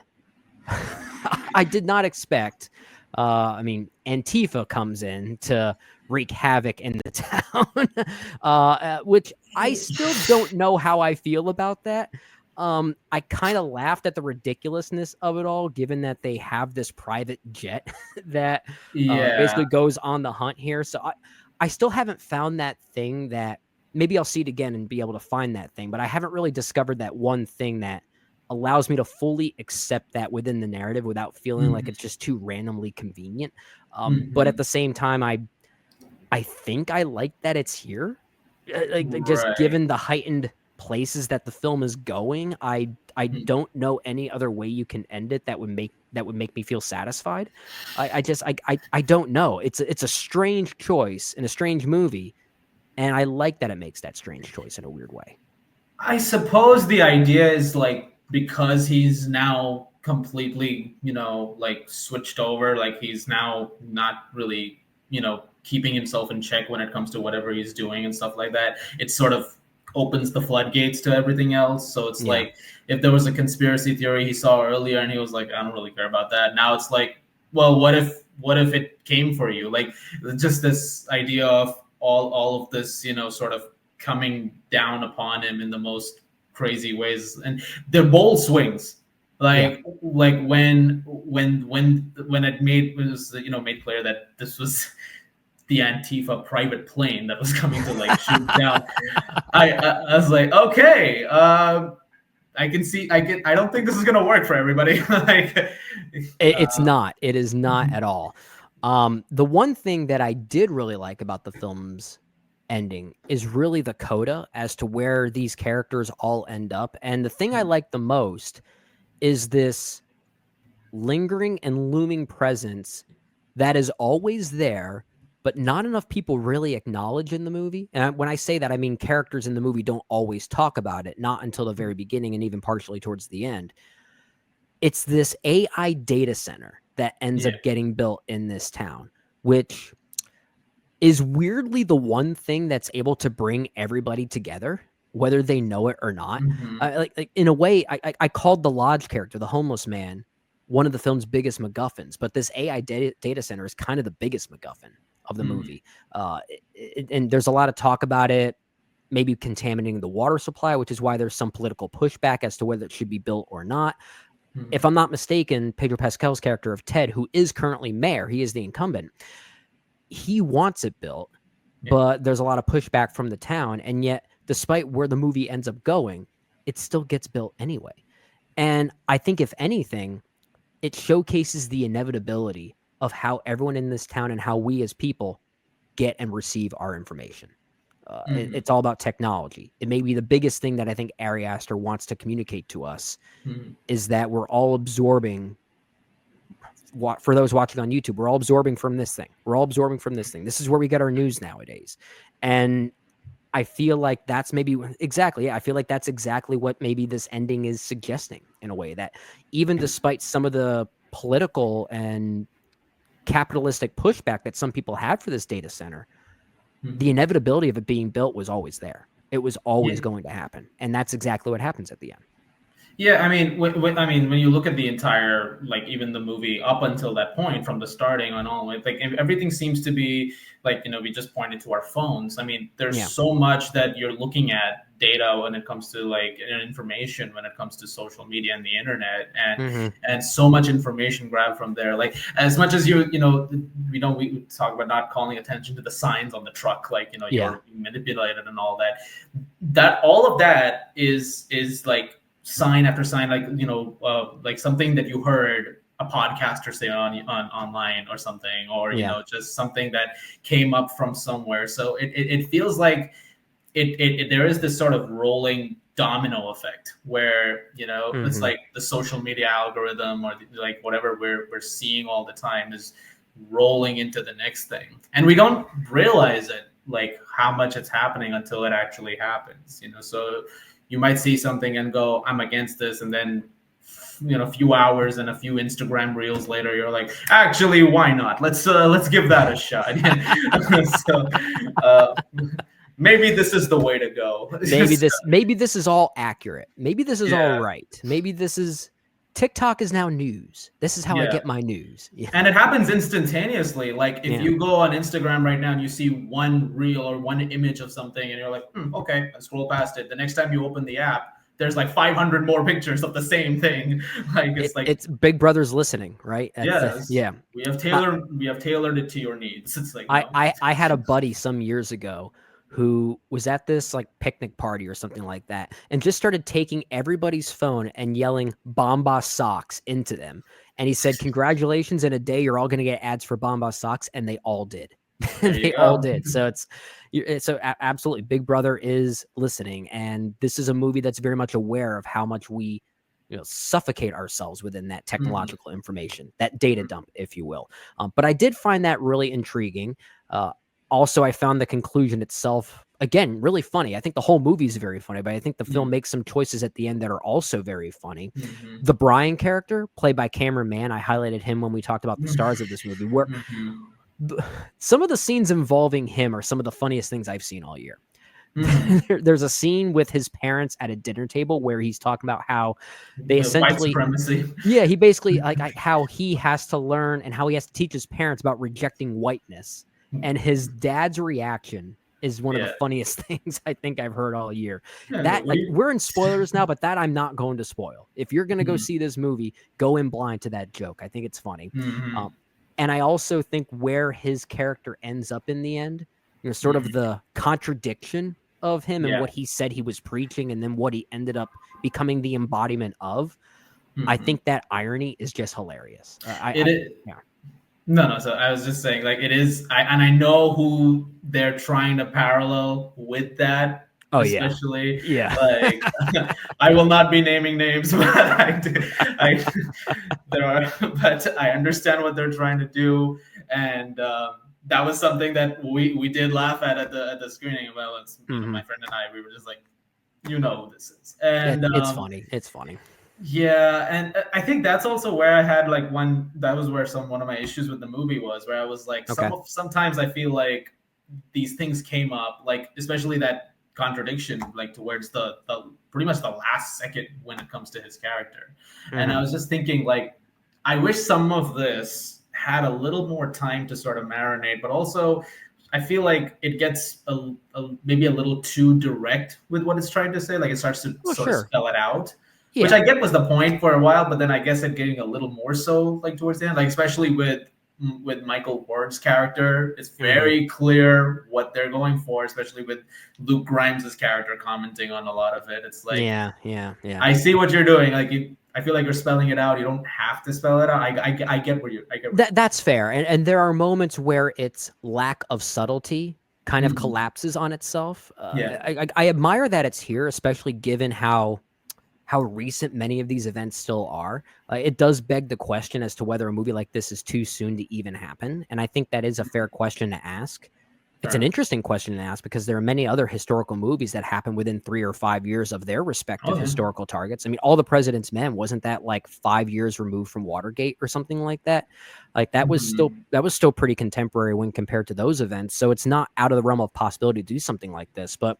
I did not expect. I mean, Antifa comes in to wreak havoc in the town, which I still don't know how I feel about that. I kind of laughed at the ridiculousness of it all, given that they have this private jet that basically goes on the hunt here. So I still haven't found that thing that maybe I'll see it again and be able to find that thing, but I haven't really discovered that one thing that allows me to fully accept that within the narrative without feeling like it's just too randomly convenient. But at the same time, I think I like that it's here. Just given the heightened places that the film is going, I don't know any other way you can end it that would make me feel satisfied. I don't know. It's a strange choice in a strange movie, and I like that it makes that strange choice in a weird way. I suppose the idea is like, because he's now completely, like switched over, like he's now not really, keeping himself in check when it comes to whatever he's doing and stuff like that. It sort of opens the floodgates to everything else. So it's like, if there was a conspiracy theory he saw earlier and he was like, I don't really care about that. Now it's like, well, what if it came for you? Like, just this idea of all of this, sort of coming down upon him in the most crazy ways, and they're bold swings. Like when it was made clear that this was the Antifa private plane that was coming to like shoot down. I was like, okay, I can see. I don't think this is gonna work for everybody. It's not. It is not at all. The one thing that I did really like about the film's ending is really the coda as to where these characters all end up. And the thing I like the most is this lingering and looming presence that is always there, but not enough people really acknowledge in the movie. And when I say that, I mean characters in the movie don't always talk about it, not until the very beginning and even partially towards the end. It's this AI data center that ends up getting built in this town, which is weirdly the one thing that's able to bring everybody together, whether they know it or not. Like in a way, I called the Lodge character, the homeless man, one of the film's biggest MacGuffins, but this AI data center is kind of the biggest MacGuffin of the movie. And there's a lot of talk about it maybe contaminating the water supply, which is why there's some political pushback as to whether it should be built or not. If I'm not mistaken, Pedro Pascal's character of Ted, who is currently mayor, he is the incumbent, he wants it built, but there's a lot of pushback from the town. And yet, despite where the movie ends up going, it still gets built anyway. And I think, if anything, it showcases the inevitability of how everyone in this town and how we as people get and receive our information. It's all about technology. It may be the biggest thing that I think Ari Aster wants to communicate to us is that we're all absorbing. For those watching on YouTube, we're all absorbing from this thing. We're all absorbing from this thing. This is where we get our news nowadays. And I feel like that's maybe exactly. I feel like that's exactly what maybe this ending is suggesting, in a way, that even despite some of the political and capitalistic pushback that some people had for this data center, the inevitability of it being built was always there. It was always going to happen. And that's exactly what happens at the end. Yeah, I mean, when you look at the entire, like, even the movie up until that point, from the starting on all, like everything seems to be like, we just pointed to our phones. I mean, there's Yeah. so much that you're looking at data when it comes to like information, when it comes to social media and the internet, and so much information grabbed from there. Like, as much as we talk about not calling attention to the signs on the truck, like, you're manipulated and all that. That all of that is like sign after sign, like, like something that you heard a podcaster say on online or something, or just something that came up from somewhere. So it feels like there is this sort of rolling domino effect where it's like the social media algorithm, or like whatever we're seeing all the time is rolling into the next thing, and we don't realize it, like how much it's happening, until it actually happens. So you might see something and go, I'm against this, and then a few hours and a few Instagram reels later, you're like, actually, why not? Let's give that a shot. So maybe this is the way to go. Maybe this is all accurate. Maybe this is all right. Maybe this is TikTok is now news. This is how I get my news. Yeah. And it happens instantaneously. Like, if you go on Instagram right now and you see one reel or one image of something, and you're like, okay, I scroll past it. The next time you open the app, there's like 500 more pictures of the same thing. Like, it's Big Brother's listening, right? Yeah. We have tailored it to your needs. It's like, I had a buddy some years ago who was at this like picnic party or something like that, and just started taking everybody's phone and yelling Bombas socks into them. And he said, congratulations, in a day you're all going to get ads for Bombas socks. And they all did. They all did. So absolutely, Big Brother is listening. And this is a movie that's very much aware of how much we suffocate ourselves within that technological information, that data dump, if you will. But I did find that really intriguing. Also, I found the conclusion itself, again, really funny. I think the whole movie is very funny, but I think the film makes some choices at the end that are also very funny. The Brian character, played by Cameron Mann, I highlighted him when we talked about the stars of this movie, where some of the scenes involving him are some of the funniest things I've seen all year. There's a scene with his parents at a dinner table where he's talking about how they essentially, he basically like how he has to learn and how he has to teach his parents about rejecting whiteness. And his dad's reaction is one of the funniest things I think I've heard all year. That, like, we're in spoilers now, but that I'm not going to spoil. If you're going to go see this movie, go in blind to that joke. I think it's funny. And I also think where his character ends up in the end, sort of the contradiction of him and what he said he was preaching, and then what he ended up becoming the embodiment of. I think that irony is just hilarious. No. So I was just saying, like, it is, and I know who they're trying to parallel with that. Oh, especially, yeah. Like, I will not be naming names, but but I understand what they're trying to do, and that was something that we did laugh at the screening. Well, it's my friend and I, we were just like, who this is, and it's funny. It's funny. Yeah, and I think that's also where I had like one of my issues with the movie was, where I was like, sometimes I feel like these things came up, like especially that contradiction, like towards the pretty much the last second when it comes to his character. And I was just thinking, like, I wish some of this had a little more time to sort of marinate, but also I feel like it gets maybe a little too direct with what it's trying to say. Like, it starts to sort of spell it out. Yeah. Which I get was the point for a while, but then I guess it getting a little more so, like, towards the end, like especially with Michael Ward's character, it's very clear what they're going for, especially with Luke Grimes' character commenting on a lot of it. It's like, yeah. I see what you're doing. Like, I feel like you're spelling it out. You don't have to spell it out. I get where that's fair, and there are moments where its lack of subtlety kind of collapses on itself. I admire that it's here, especially given how recent many of these events still are. It does beg the question as to whether a movie like this is too soon to even happen. And I think that is a fair question to ask. It's an interesting question to ask because there are many other historical movies that happen within 3 or 5 years of their respective historical targets. I mean, All the President's Men, wasn't that like 5 years removed from Watergate or something like that? Like that was still pretty contemporary when compared to those events. So it's not out of the realm of possibility to do something like this. But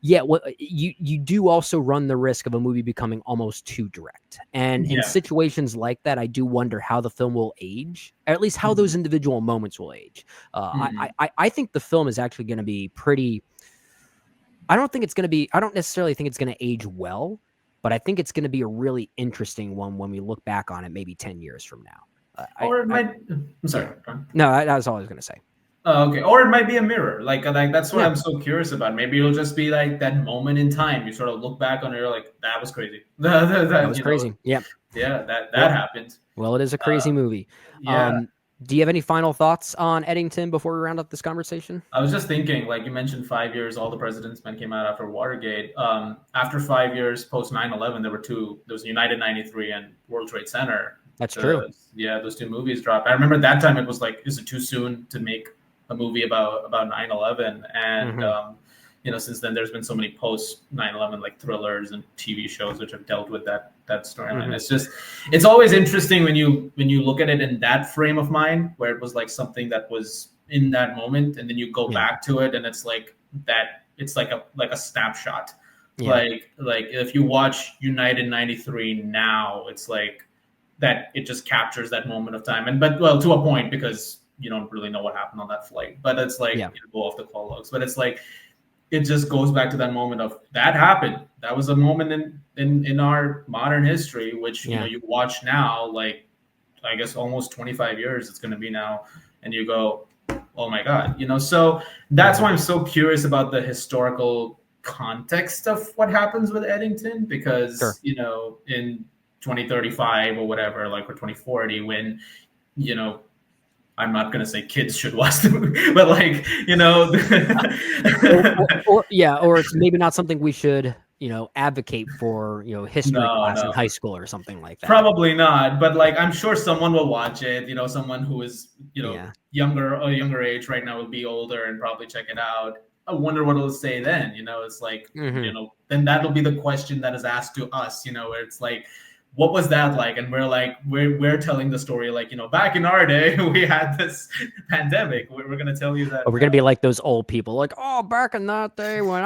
Yeah, well, you do also run the risk of a movie becoming almost too direct. And in Yeah. situations like that, I do wonder how the film will age, or at least how those individual moments will age. I think the film is actually going to be pretty. I don't think it's going to be. I don't necessarily think it's going to age well, but I think it's going to be a really interesting one when we look back on it, maybe 10 years from now. Or it might. I'm sorry. No, that's all I was going to say. Oh, okay. Or it might be a mirror. Like that's what Yeah. I'm so curious about. Maybe it'll just be like that moment in time. You sort of look back on it, you're like, that was crazy. That was crazy. Yeah, that happened. Well, it is a crazy movie. Yeah. Do you have any final thoughts on Eddington before we round up this conversation? I was just thinking, like you mentioned, 5 years, All the President's Men came out after Watergate. After 5 years, post 9/11, there was United 93 and World Trade Center. That's true. Yeah, those two movies dropped. I remember that time it was like, is it too soon to make a movie about 9/11? And since then there's been so many post 9/11 like thrillers and TV shows which have dealt with that storyline. It's always interesting when you look at it in that frame of mind, where it was like something that was in that moment, and then you go back to it and it's like that. It's like a snapshot. Like if you watch United 93 now, it's like that it just captures that moment of time. But to a point, because you don't really know what happened on that flight, but it's like you go off the call logs. But it's like it just goes back to that moment of that happened. That was a moment in our modern history, which you watch now, like I guess almost 25 years it's going to be now, and you go, oh my God, So that's why I'm so curious about the historical context of what happens with Eddington, because in 2035 or whatever, like, or 2040, when I'm not going to say kids should watch the movie, but like, or it's maybe not something we should, advocate for, history class in high school or something like that. Probably not, but like, I'm sure someone will watch it, someone who is, younger age right now will be older and probably check it out. I wonder what it'll say then, it's like, then that'll be the question that is asked to us, where it's like, what was that like? And we're like, we're telling the story like, back in our day, we had this pandemic. We're going to tell you that. We're going to be like those old people, like, oh, back in that day when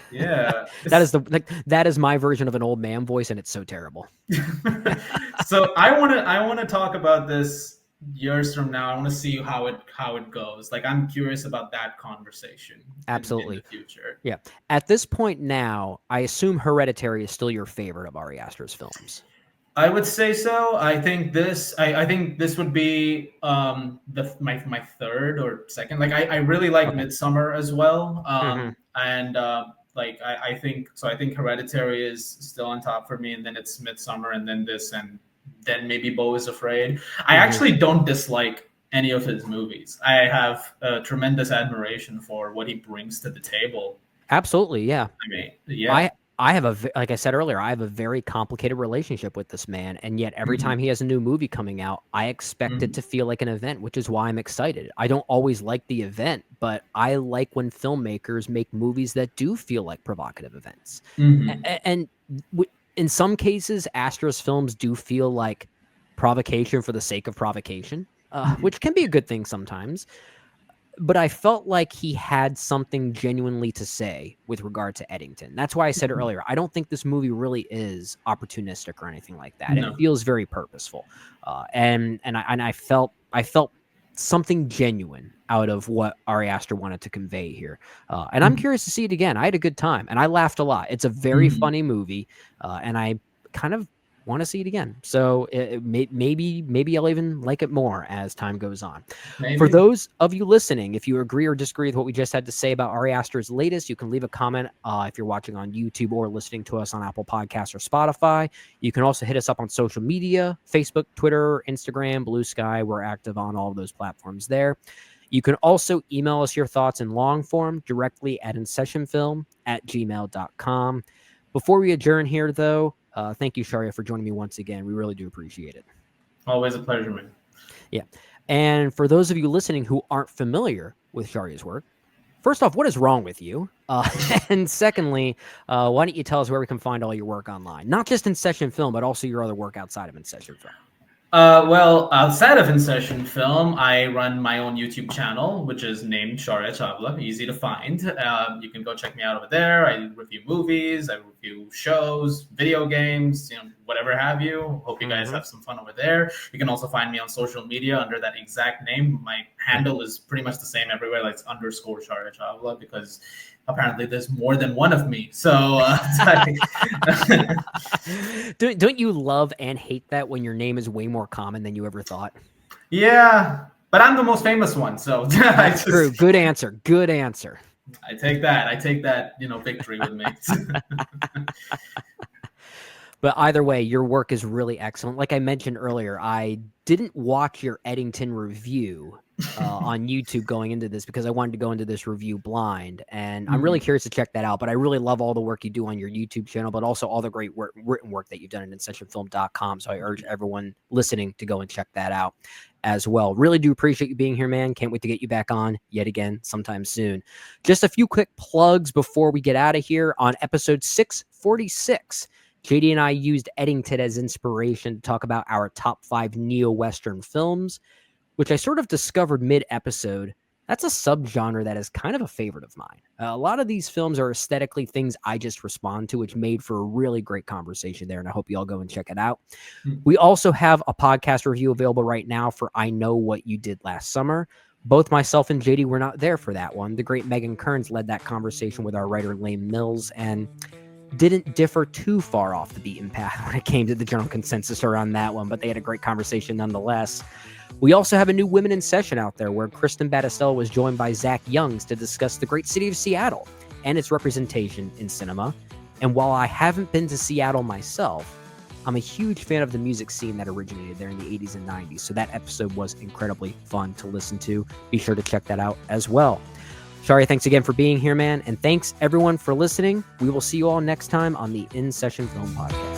yeah, that is my version of an old man voice, and it's so terrible. So I want to talk about this years from now. I want to see how it goes. Like, I'm curious about that conversation. Absolutely. In the future. Yeah. At this point now, I assume Hereditary is still your favorite of Ari Aster's films. I would say so. I think this would be my third or second. Like, I really like Midsommar as well. And I think so. I think Hereditary is still on top for me, and then it's Midsommar, and then this, and then maybe Beau is Afraid. I actually don't dislike any of his movies. I have a tremendous admiration for what he brings to the table. Absolutely, yeah. I mean, yeah. I have like I said earlier, I have a very complicated relationship with this man, and yet every time he has a new movie coming out, I expect it to feel like an event, which is why I'm excited. I don't always like the event, but I like when filmmakers make movies that do feel like provocative events. And in some cases, Aster's films do feel like provocation for the sake of provocation, which can be a good thing sometimes. But I felt like he had something genuinely to say with regard to Eddington. That's why I said earlier, I don't think this movie really is opportunistic or anything like that. No. It feels very purposeful. And I felt something genuine out of what Ari Aster wanted to convey here. And I'm curious to see it again. I had a good time and I laughed a lot. It's a very funny movie. And I kind of want to see it again. So maybe I'll even like it more as time goes on. Maybe. For those of you listening, if you agree or disagree with what we just had to say about Ari Aster's latest, you can leave a comment if you're watching on YouTube or listening to us on Apple Podcasts or Spotify. You can also hit us up on social media, Facebook, Twitter, Instagram, Blue Sky. We're active on all of those platforms there. You can also email us your thoughts in long form directly at insessionfilm@gmail.com. Before we adjourn here, though, thank you, Shaurya, for joining me once again. We really do appreciate it. Always a pleasure, man. Yeah. And for those of you listening who aren't familiar with Shaurya's work, first off, what is wrong with you? And secondly, why don't you tell us where we can find all your work online? Not just In Session Film, but also your other work outside of In Session Film. Well, outside of In Session Film, I run my own YouTube channel, which is named Shaurya Chawla. Easy to find. You can go check me out over there. I review movies, I review shows, video games, whatever have you. Hope you guys have some fun over there. You can also find me on social media under that exact name. My handle is pretty much the same everywhere. Like it's _ Shaurya Chawla, because apparently there's more than one of me. So Don't you love and hate that when your name is way more common than you ever thought? Yeah, but I'm the most famous one, so That's true. Good answer. Good answer. I take that, victory with me. But either way, your work is really excellent. Like I mentioned earlier, I didn't watch your Eddington review on YouTube going into this because I wanted to go into this review blind. And I'm really curious to check that out. But I really love all the work you do on your YouTube channel, but also all the great written work that you've done at InSessionFilm.com. So I urge everyone listening to go and check that out as well. Really do appreciate you being here, man. Can't wait to get you back on yet again sometime soon. Just a few quick plugs before we get out of here. On episode 646, JD and I used Eddington as inspiration to talk about our top 5 neo-Western films, which I sort of discovered mid-episode. That's a subgenre that is kind of a favorite of mine. A lot of these films are aesthetically things I just respond to, which made for a really great conversation there, and I hope you all go and check it out. We also have a podcast review available right now for I Know What You Did Last Summer. Both myself and JD were not there for that one. The great Megan Kearns led that conversation with our writer Lane Mills, and didn't differ too far off the beaten path when it came to the general consensus around that one, but they had a great conversation nonetheless. We also have a new Women in Session out there where Kristen Battistello was joined by Zach Youngs to discuss the great city of Seattle and its representation in cinema. And while I haven't been to Seattle myself, I'm a huge fan of the music scene that originated there in the 80s and 90s. So that episode was incredibly fun to listen to. Be sure to check that out as well. Shaurya, thanks again for being here, man. And thanks everyone for listening. We will see you all next time on the In Session Film Podcast.